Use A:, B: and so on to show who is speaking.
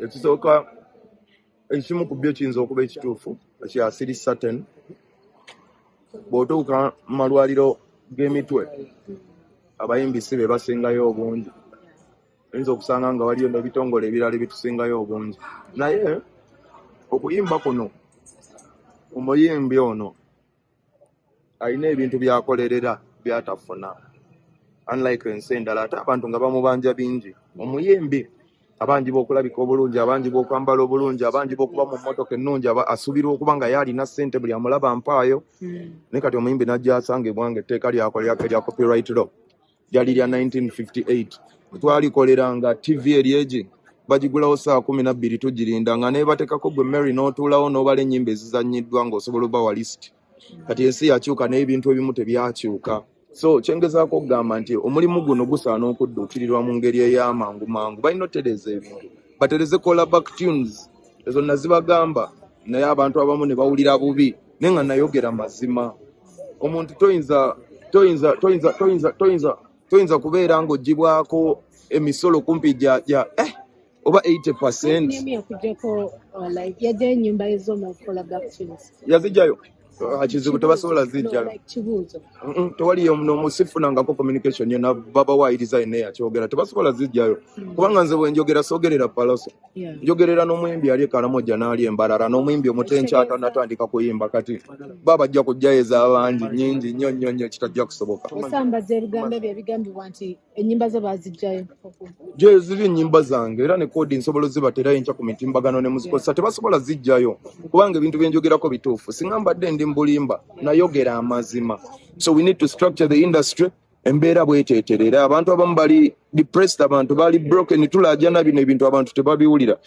A: ekisooka ekimu ku byo kiyinza okuba ekituufu ekyasiri certain bw'otuuka mu malwaliro g'emitwe abayimbi si be basingayo obungi. Oyinza okusanga nga waliyo n'ebitongole ebirala ebitusingayo obungi, naye okuyimba kuno omuyimbi ono alina ebintu byakolerera byatafuna. Unlike ensi endala ate abantu nga bamubanja bingi, omuyimbi abangi b'okulabika obulungi, abangi b'okwambala obulungi, abangi b'okuba mu mmotoka ennungi, asubirwa okuba nga yalina ssente buli amulaba mpaayo. Naye kati omuyimbi n'ajja asangibwa ng'etteeka erya copyright law lyali lya 1958 twalikoleranga TV eryegi bagigulawo saa 12 tugirinda nga nebatekako gwe Mary n'otuulawo n'obala ennyimba ezizannyiddwa ng'osobola obawa list. Kati ensi yakyuka n'ebintu ebimu tebyakyuka. So kyengezaako okugamba nti omulimu guno gusaana okuddukirirwa mu ngeri ey'amangu mangu. Balina otereza ebintu, batereze callback tunes ezo nazibagamba, naye abantu abamu ne bawulira bubi, naye nga nayogera mazima. Omuntu toyinza kubeera ng'ogibwako emisolo kumpi gya oba 80%. Yazijjayo kizibu tebasobola zijjayo. Tewaliyo nomusifunangako communication yena baba waayiriza yenna yakyogera tebasobola zijjayo kubanga nze bwe njogera soogerera Pallaso, njogerera n'omuyimbi ali Karamoja n'ali Embarara n'omuyimbi omutenki atanatandika kuyimba kati baba ajja kujjayo ez'abangi nnyingi nnyo kitajja kusoboka.
B: Osambaza ebigambo ebyo ebigambibwa nti ennyimba ze baazijjayo.
A: Je ziri ennyimba zange era ne koodi nsobola zibaterayo enkya ku mitimbagano ne muzikosa tebasobola zijjayo kubanga ebintu bye njogerako bituufu. Singa mbadde ndi mbulimba nayogera amazima. So we need to structure the industry. Embeera bweteeterera abantu abamu bali depressed, abantu bali broken, tulaajana bino ebintu abantu tebabiwulira.